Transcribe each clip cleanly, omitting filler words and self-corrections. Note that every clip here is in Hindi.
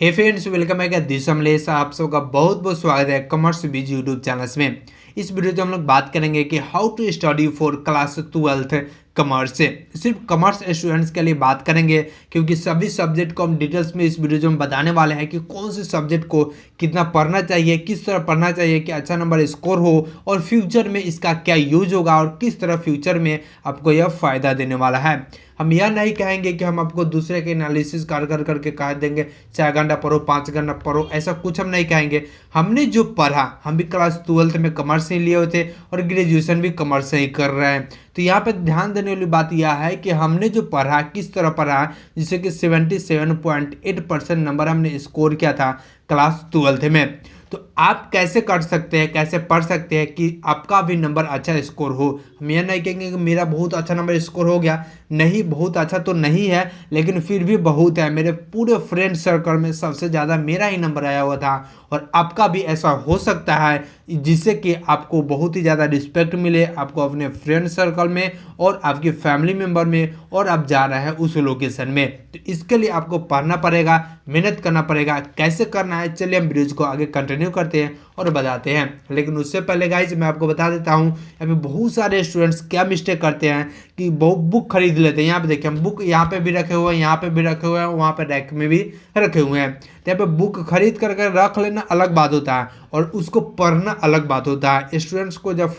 हे फ्रेंड्स, वेलकम है दिस अमलेश। आप सबका बहुत बहुत स्वागत है कॉमर्स बीज यूट्यूब चैनल्स में। इस वीडियो में हम लोग बात करेंगे कि how to study for class 12th commerce से। सिर्फ कॉमर्स स्टूडेंट्स के लिए बात करेंगे क्योंकि सभी सब्जेक्ट को हम डिटेल्स में इस वीडियो में बताने वाले हैं कि कौन से सब्जेक्ट को कितना पढ़ना चाहिए, किस तरह पढ़ना चाहिए कि अच्छा नंबर स्कोर हो और फ्यूचर में इसका क्या यूज होगा और किस तरह फ्यूचर में आपको यह फ़ायदा देने वाला है। हम यह नहीं कहेंगे कि हम आपको दूसरे के एनालिसिस कर करके कह देंगे 4 घंटा पढ़ो 5 घंटा पढ़ो, ऐसा कुछ हम नहीं कहेंगे। हमने जो पढ़ा, हम भी क्लास 12th में कॉमर्स से लिए हुए थे और ग्रेजुएशन भी कॉमर्स से ही कर रहे हैं। तो यहाँ पे ध्यान देने वाली बात यह है कि हमने जो पढ़ा किस तरह पढ़ा, जिससे कि 77.8% नंबर हमने स्कोर किया था क्लास 12th में। तो आप कैसे कर सकते हैं, कैसे पढ़ सकते हैं कि आपका भी नंबर अच्छा स्कोर हो। हम यह नहीं कहेंगे कि मेरा बहुत अच्छा नंबर स्कोर हो गया, नहीं, बहुत अच्छा तो नहीं है लेकिन फिर भी बहुत है। मेरे पूरे फ्रेंड सर्कल में सबसे ज़्यादा मेरा ही नंबर आया हुआ था और आपका भी ऐसा हो सकता है, जिससे कि आपको बहुत ही ज़्यादा रिस्पेक्ट मिले आपको अपने फ्रेंड सर्कल में और आपके फैमिली मेम्बर में, और आप जा रहे हैं उस लोकेशन में। तो इसके लिए आपको पढ़ना पड़ेगा, मेहनत करना पड़ेगा। कैसे करना है, चलिए हम वीडियोज़ को आगे कंटिन्यू करते हैं और बताते हैं। लेकिन उससे पहले गाइज मैं आपको बता देता हूँ, अभी बहुत सारे स्टूडेंट्स क्या मिस्टेक करते हैं कि बहुत बुक खरीद लेते हैं। यहाँ पे देखिए, हम बुक यहाँ पे भी रखे हुए हैं, यहाँ पे भी रखे हुए हैं, वहाँ पे रैक में भी रखे हुए हैं। तो यहाँ पे बुक खरीद करके रख लेना अलग बात होता है और उसको पढ़ना अलग बात होता है। स्टूडेंट्स को जब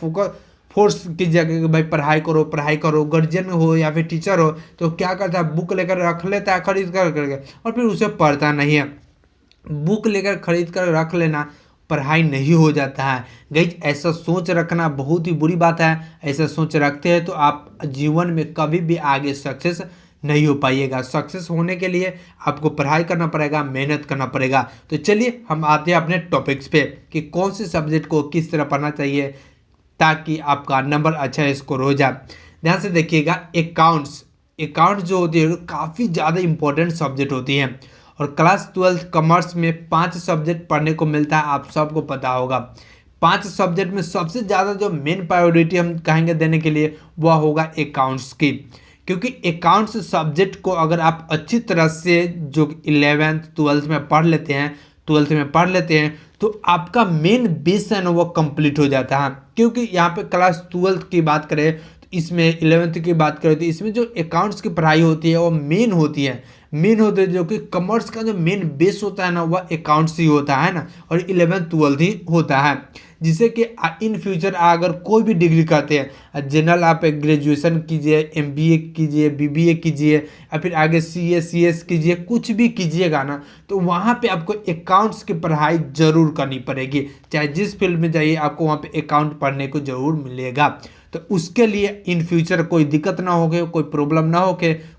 फोर्स कीजिए कि भाई पढ़ाई करो पढ़ाई करो, गार्जियन हो या फिर टीचर हो तो क्या करता है, बुक लेकर रख लेता है खरीद कर करके और फिर उसे पढ़ता नहीं है। बुक लेकर खरीद कर रख लेना पढ़ाई नहीं हो जाता है। गाइस, ऐसा सोच रखना बहुत ही बुरी बात है। ऐसा सोच रखते हैं तो आप जीवन में कभी भी आगे सक्सेस नहीं हो पाइएगा। सक्सेस होने के लिए आपको पढ़ाई करना पड़ेगा, मेहनत करना पड़ेगा। तो चलिए हम आते हैं अपने टॉपिक्स पे कि कौन से सब्जेक्ट को किस तरह पढ़ना चाहिए ताकि आपका नंबर अच्छा स्कोर हो जाए। ध्यान से देखिएगा, अकाउंट्स जो होती है काफ़ी ज़्यादा इंपॉर्टेंट सब्जेक्ट होती है और क्लास 12th कॉमर्स में 5 सब्जेक्ट पढ़ने को मिलता है, आप सबको पता होगा। 5 सब्जेक्ट में सबसे ज़्यादा जो मेन प्रायोरिटी हम कहेंगे देने के लिए वह होगा अकाउंट्स की, क्योंकि अकाउंट्स सब्जेक्ट को अगर आप अच्छी तरह से जो 11th 12th में पढ़ लेते हैं, 12th में पढ़ लेते हैं तो आपका मेन बेस है ना वो कंप्लीट हो जाता है। क्योंकि यहाँ पे क्लास 12th की बात करें तो इसमें 11th की बात करें तो इसमें जो अकाउंट्स की पढ़ाई होती है वो मेन होती है, जो कि कॉमर्स का जो मेन बेस होता है ना वह अकाउंट्स ही होता है ना, और 11th 12th ही होता है। जिससे कि इन फ्यूचर अगर कोई भी डिग्री करते हैं, जनरल आप ग्रेजुएशन कीजिए, एमबीए कीजिए, बीबीए कीजिए या फिर आगे सीए सीएस कीजिए, कुछ भी कीजिएगा ना तो वहाँ पे आपको अकाउंट्स की पढ़ाई ज़रूर करनी पड़ेगी। चाहे जिस फील्ड में जाइए आपको वहाँ पे अकाउंट पढ़ने को ज़रूर मिलेगा। तो उसके लिए इन फ्यूचर कोई दिक्कत ना हो, कोई प्रॉब्लम ना हो,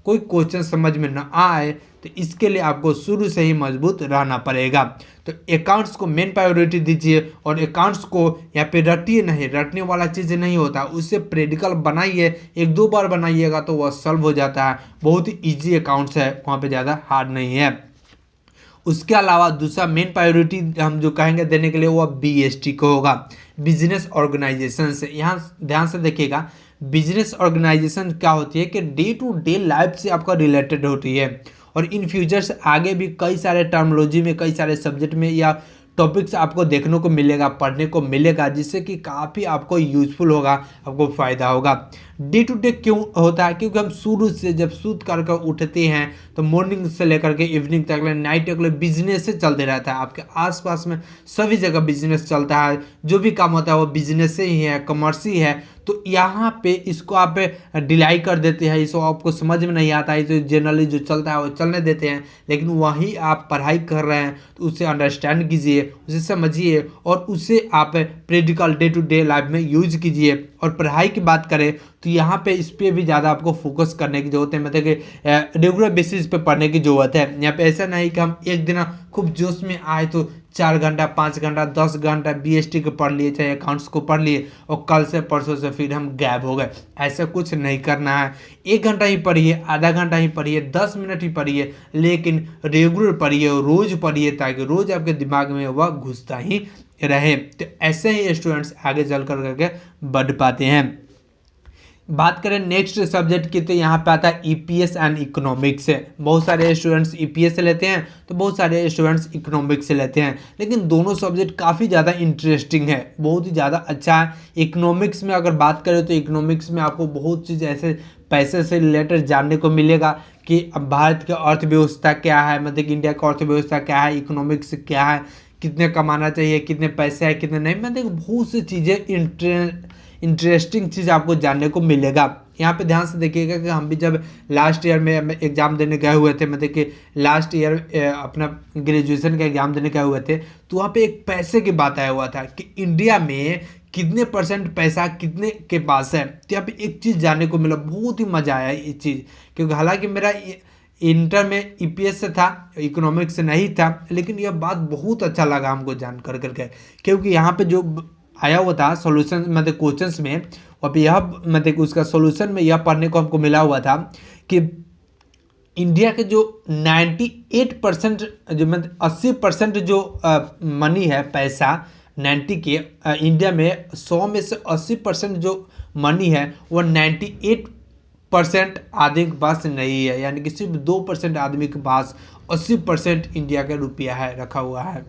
कोई क्वेश्चन समझ में ना आए, तो इसके लिए आपको शुरू से ही मजबूत रहना पड़ेगा। तो अकाउंट्स को मेन प्रायोरिटी दीजिए और अकाउंट्स को यहाँ पे रटिए नहीं, रटने वाला चीज़ नहीं होता, उससे प्रैक्टिकल बनाइए। 1-2 बार बनाइएगा तो वह सॉल्व हो जाता है। बहुत ही ईजी अकाउंट्स है, वहाँ पे ज़्यादा हार्ड नहीं है। उसके अलावा दूसरा मेन प्रायोरिटी हम जो कहेंगे देने के लिए वो बीएसटी को होगा, बिजनेस ऑर्गेनाइजेशन से। यहाँ ध्यान से देखिएगा, बिजनेस ऑर्गेनाइजेशन क्या होती है कि डे टू डे लाइफ से आपका रिलेटेड होती है और इन फ्यूचर्स आगे भी कई सारे टर्मोलॉजी में, कई सारे सब्जेक्ट में या टॉपिक्स आपको देखने को मिलेगा, पढ़ने को मिलेगा, जिससे कि काफ़ी आपको यूज़फुल होगा, आपको फ़ायदा होगा। डे टू डे क्यों होता है, क्योंकि हम शुरू से जब सूत करके उठते हैं तो मॉर्निंग से लेकर के इवनिंग तक, नाइट तक बिजनेस से चलते रहता है। आपके आसपास में सभी जगह बिजनेस चलता है, जो भी काम होता है वो बिजनेस से ही है, कॉमर्स ही है। तो यहाँ पे इसको आप डिलाई कर देते हैं, इसको आपको समझ में नहीं आता है, तो जनरली जो चलता है वो चलने देते हैं। लेकिन वहीं आप पढ़ाई कर रहे हैं तो उसे अंडरस्टैंड कीजिए, उसे समझिए और उसे आप practical day to day life में यूज कीजिए। और पढ़ाई की बात करें तो यहाँ पे इस पर भी ज़्यादा आपको फोकस करने की ज़रूरत है, मतलब कि रेगुलर बेसिस पे पढ़ने की ज़रूरत है। यहाँ पे ऐसा नहीं कि हम एक दिन खूब जोश में आए तो 4 घंटा 5 घंटा 10 घंटा बीएसटी को पढ़ लिए, चाहे अकाउंट्स को पढ़ लिए और कल से परसों से फिर हम गैप हो गए। ऐसा कुछ नहीं करना है। 1 घंटा ही पढ़िए, आधा घंटा ही पढ़िए, 10 मिनट ही पढ़िए, लेकिन रेगुलर पढ़िए, रोज़ पढ़िए, ताकि रोज़ आपके दिमाग में वह घुसता ही रहे। तो ऐसे ही स्टूडेंट्स आगे चल कर करके बढ़ पाते हैं। बात करें नेक्स्ट सब्जेक्ट की तो यहाँ पे आता है ईपीएस एंड इकोनॉमिक्स से। बहुत सारे स्टूडेंट्स ईपीएस से लेते हैं तो बहुत सारे स्टूडेंट्स इकोनॉमिक्स से लेते हैं, लेकिन दोनों सब्जेक्ट काफ़ी ज़्यादा इंटरेस्टिंग है, बहुत ही ज़्यादा अच्छा है। इकोनॉमिक्स में अगर बात करें तो इकोनॉमिक्स में आपको बहुत चीज़ ऐसे पैसे से रिलेटेड जानने को मिलेगा कि अब भारत की अर्थव्यवस्था क्या है, मतलब इंडिया की अर्थव्यवस्था क्या है, इकोनॉमिक्स क्या है, कितने कमाना चाहिए, कितने पैसे हैं, कितने नहीं, मतलब बहुत सी चीज़ें इंटरेस्टिंग चीज़ आपको जानने को मिलेगा। यहाँ पे ध्यान से देखिएगा कि हम भी जब लास्ट ईयर में एग्ज़ाम देने गए हुए थे, मतलब कि लास्ट ईयर अपना ग्रेजुएशन का एग्ज़ाम देने गए हुए थे, तो वहाँ पे एक पैसे की बात आया हुआ था कि इंडिया में कितने % पैसा कितने के पास है। तो यहाँ पे एक चीज़ जानने को मिला, बहुत ही मज़ा आया ये चीज़, क्योंकि हालांकि मेरा इंटर में ईपीएस से था, इकोनॉमिक्स से नहीं था, लेकिन यह बात बहुत अच्छा लगा हमको जान करके, क्योंकि यहाँ पे जो आया हुआ था सॉल्यूशन मतलब क्वेश्चंस में, और यह मतलब उसका सॉल्यूशन में यह पढ़ने को हमको मिला हुआ था कि इंडिया के जो 98% जो मतलब 80% जो मनी है, पैसा 90 के इंडिया में 100 में से 80% जो मनी है वो 98% आदमी के पास नहीं है, यानी कि सिर्फ 2% आदमी के पास 80% इंडिया का रुपया है रखा हुआ है,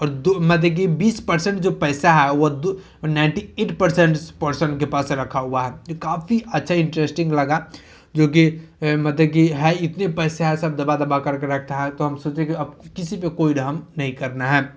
और मतलब कि 20% जो पैसा है वो 98% पर्सन के पास रखा हुआ है। जो काफ़ी अच्छा इंटरेस्टिंग लगा, जो कि मतलब कि है इतने पैसे है, सब दबा दबा करके रखता है, तो हम सोचे कि अब किसी पे कोई रहम नहीं करना है।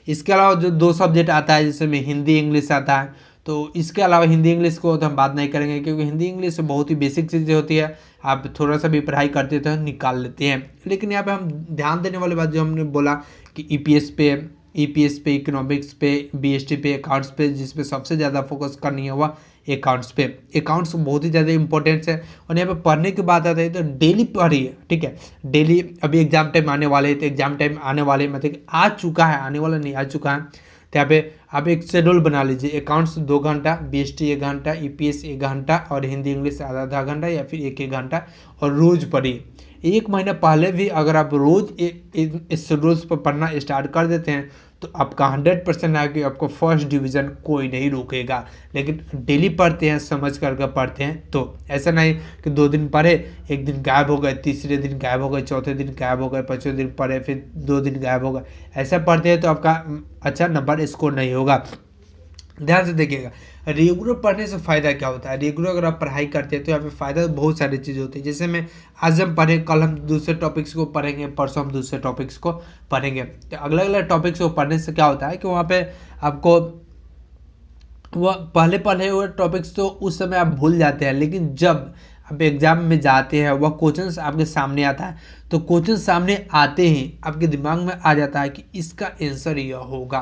इसके अलावा जो 2 सब्जेक्ट आता है जिसमें हिंदी इंग्लिश आता है, तो इसके अलावा हिंदी इंग्लिश को तो हम बात नहीं करेंगे, क्योंकि हिंदी इंग्लिश बहुत ही बेसिक चीज़ें होती है, आप थोड़ा सा भी पढ़ाई करते तो निकाल लेते हैं। लेकिन यहाँ पे हम ध्यान देने वाली बात जो हमने बोला कि ईपीएस पे, इकोनॉमिक्स पे, बीएसटी पे, अकाउंट्स पे, जिस पे सबसे ज़्यादा फोकस करनी है वह अकाउंट्स पे। अकाउंट्स बहुत ही ज़्यादा इंपॉर्टेंस है, और यहाँ पे पढ़ने की बात आती है तो डेली पढ़िए, ठीक है। डेली अभी एग्जाम टाइम आने वाले हैं, तो एग्जाम टाइम आने वाले मतलब आ चुका है, आने वाला नहीं, आ चुका है, तो यहाँ पे आप एक शेड्यूल बना लीजिए। अकाउंट्स 2 घंटा, बीएसटी 1 घंटा, ईपीएस 1 घंटा, और हिंदी इंग्लिश आधा घंटा या फिर 1 घंटा, और रोज़ पढ़िए। 1 महीना पहले भी अगर आप रोज़ इस शेड्यूल्स पर पढ़ना स्टार्ट कर देते हैं तो आपका 100% है कि आपको फर्स्ट डिवीज़न कोई नहीं रोकेगा। लेकिन डेली पढ़ते हैं, समझ करके पढ़ते हैं, तो ऐसा नहीं कि 2 दिन पढ़े, 1 दिन गायब हो गए, तीसरे दिन गायब हो गए, चौथे दिन गायब हो गए, 5वें दिन पढ़े, फिर 2 दिन गायब हो गए, ऐसा पढ़ते हैं तो आपका अच्छा नंबर स्कोर नहीं होगा। ध्यान से देखिएगा, रेगुलर पढ़ने से फ़ायदा क्या होता है। रेगुलर अगर आप पढ़ाई करते हैं तो यहाँ पे फ़ायदा बहुत सारी चीज़ें होती है, जैसे मैं आज हम पढ़ें, कल हम दूसरे टॉपिक्स को पढ़ेंगे, परसों हम दूसरे टॉपिक्स को पढ़ेंगे। तो अलग अलग टॉपिक्स को पढ़ने से क्या होता है कि वहाँ पे आपको वह पहले हुए टॉपिक्स तो उस समय आप भूल जाते हैं, लेकिन जब आप एग्ज़ाम में जाते हैं वह क्वेश्चंस आपके सामने आता है, तो क्वेश्चन सामने आते ही आपके दिमाग में आ जाता है कि इसका आंसर यह होगा।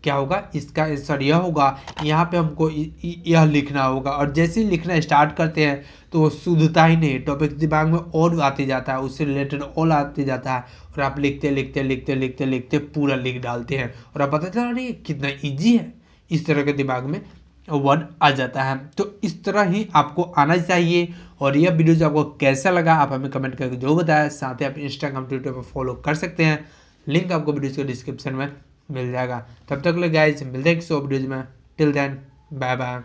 क्या होगा? इसका आंसर यह होगा, यहाँ पे हमको यह लिखना होगा, और जैसे ही लिखना स्टार्ट करते हैं तो वो शुद्धता ही नहीं, टॉपिक दिमाग में और आते जाता है, उससे रिलेटेड और आते जाता है, और आप लिखते पूरा लिख डालते हैं, और आप पता चला नहीं कितना ईजी है, इस तरह के दिमाग में वर्ड आ जाता है। तो इस तरह ही आपको आना चाहिए। और यह वीडियो जो आपको कैसा लगा आप हमें कमेंट करके जो बताया, साथ ही आप इंस्टाग्राम ट्विटर पर फॉलो कर सकते हैं, लिंक आपको वीडियो के डिस्क्रिप्शन में मिल जाएगा। तब तक ले गाइस मिलते हैं किसी और वीडियोज में, टिल देन बाय बाय।